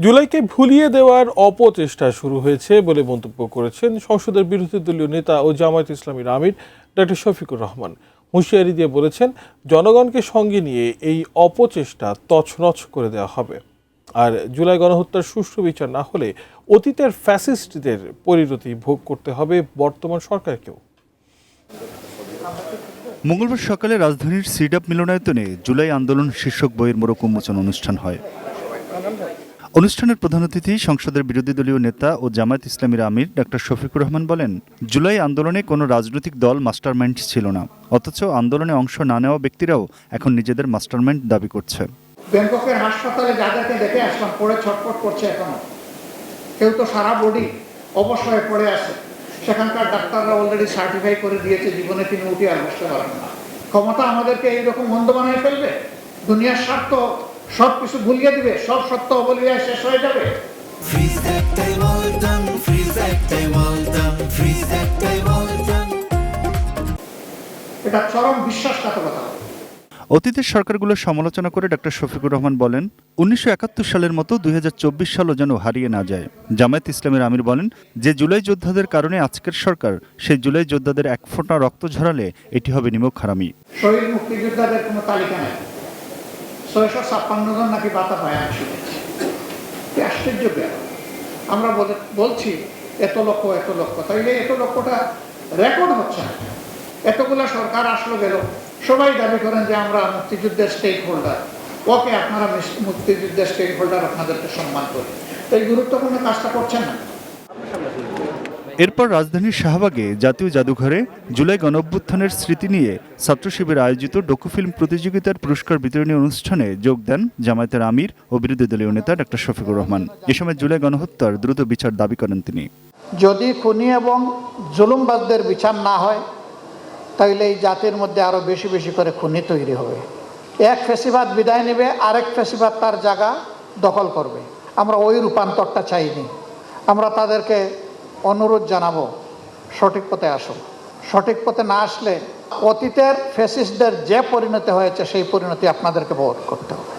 জুলাইকে ভুলিয়ে দেওয়ার অপচেষ্টা শুরু হয়েছে বলে মন্তব্য করেছেন সংসদের বিরোধী দলীয় নেতা ও জামায়াত ইসলামীর আমির ডক্টর শফিকুর রহমান। হুঁশিয়ারি দিয়ে বলেছেন, জনগণকে সঙ্গে নিয়ে এই অপচেষ্টা তছনছ করে দেওয়া হবে। আর জুলাই গণহত্যার সুষ্ঠু বিচার না হলে অতীতের ফ্যাসিস্টদের পরিণতি ভোগ করতে হবে বর্তমান সরকারকেও। মঙ্গলবার সকালে রাজধানীর সিডাপ মিলনায়তনে জুলাই আন্দোলন শীর্ষক বইয়ের মোড়ক উন্মোচন অনুষ্ঠান হয়। অনুষ্ঠানের প্রধান অতিথি সংসদের বিরোধী দলীয় নেতা ও জামায়াত ইসলামীর আমির ডক্টর শফিকুর রহমান বলেন, জুলাই আন্দোলনে কোনো রাজনৈতিক দল মাস্টারমাইন্ড ছিল না, অথচ আন্দোলনে অংশ না নেওয়া ব্যক্তিরাও এখন নিজেদের মাস্টারমাইন্ড দাবি করছে। ব্যাংককের হাসপাতালে যাদেরকে দেখে আসলাম পড়ে ছটফট করছে, এখনো কেউ তো সারা বডি অবশ্যই পড়ে আছে। সেখানকার ডাক্তাররা অলরেডি সার্টিফাই করে দিয়েছে জীবনে তিনি উঠে আর বসতে পারবেন না। ক্ষমতা আমাদেরকে এইরকম মন্দ বানিয়ে ফেলবে, দুনিয়ার স্বার্থ সব কিছু ভুলিয়ে দিবে, সব সত্য বলিয়ে শেষ হয়ে যাবে। এটা চরম বিশ্বাসঘাতকতা। অতীতের সরকারগুলোর সমালোচনা করে ডক্টর শফিকুর রহমান বলেন, 1971 সালের মতো 2024 সালও যেন হারিয়ে না যায়। জামায়াত ইসলামের আমির বলেন, যে জুলাই যোদ্ধাদের কারণে আজকের সরকার, সেই জুলাই যোদ্ধাদের এক ফোঁটা রক্ত ঝরালে এটি হবে নিমক হারামি। শহীদ মুক্তিযোদ্ধাদের কোনো তালিকা নেই, 656 জন নাকি বাতা পায়। আমি শুনেছি, আশ্চর্য ব্যাপার। আমরা বলছি এত লক্ষ, তাইলে এত লক্ষটা রেকর্ড হচ্ছে না। এতগুলা সরকার আসলো গেল, সবাই দাবি করেন যে আমরা মুক্তিযুদ্ধের স্টেক হোল্ডার। ওকে, আপনারা মুক্তিযুদ্ধের স্টেক হোল্ডার, আপনাদেরকে সম্মান করি, এই গুরুত্বপূর্ণ কাজটা করছেন না। এরপর রাজধানীর শাহবাগে জাতীয় জাদুঘরে জুলাই গণঅভ্যুত্থানের স্মৃতি নিয়ে ছাত্র শিবির আয়োজিত ডকুফিল্ম প্রতিযোগিতার পুরস্কার বিতরণী অনুষ্ঠানে যোগ দেন জামায়াতের আমির ও বিরোধী দলীয় নেতা ডক্টর শফিকুর রহমান। এ সময় জুলাই গণহত্যার দ্রুত বিচার দাবি করেন তিনি। যদি খুনি এবং জুলুমবাজদের বিচার না হয়, তাইলে এই জাতির মধ্যে আরো বেশি বেশি করে খুনি তৈরি হবে। এক ফ্যাসিবাদ বিদায় নেবে, আরেক ফ্যাসিবাদ তার জায়গা দখল করবে। আমরা ওই রূপান্তরটা চাইনি। আমরা তাদেরকে অনুরোধ জানাবো, সঠিক পথে আসো। সঠিক পথে না আসলে অতীতের ফ্যাসিস্টদের যে পরিণতি হয়েছে, সেই পরিণতি আপনাদেরকে ভোগ করতে হবে।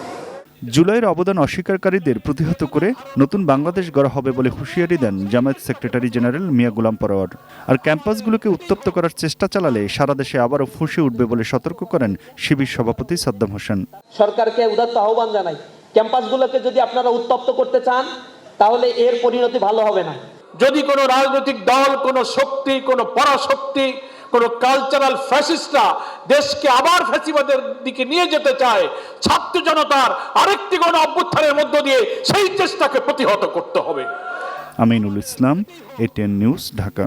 জুলাইয়ের অবদান অস্বীকারীদের প্রতিহত করে নতুন বাংলাদেশ গড়া হবে বলে হুঁশিয়ারি দেন জামায়াত সেক্রেটারি জেনারেল মিয়া গোলাম পরোয়ার। আর ক্যাম্পাসগুলোকে উত্তপ্ত করার চেষ্টা চালালে সারা দেশে আবারও ফুঁসে উঠবে বলে সতর্ক করেন শিবির সভাপতি সাদ্দাম হোসেন। সরকারকে উদাত্ত আহ্বান জানাই, ক্যাম্পাসগুলোকে যদি আপনারা উত্তপ্ত করতে চান, তাহলে এর পরিণতি ভালো হবে না। যদি কোনো রাজনৈতিক দল, কোনো শক্তি, কোনো পরাশক্তি, কোনো কালচারাল ফ্যাসিস্টরা দেশকে আবার ফ্যাসিবাদের দিকে নিয়ে যেতে চায়, ছাত্র জনতার আরেকটি গণ অভ্যুত্থানের মধ্য দিয়ে সেই চেষ্টাকে প্রতিহত করতে হবে। Aminul Islam, ATN news, Dhaka.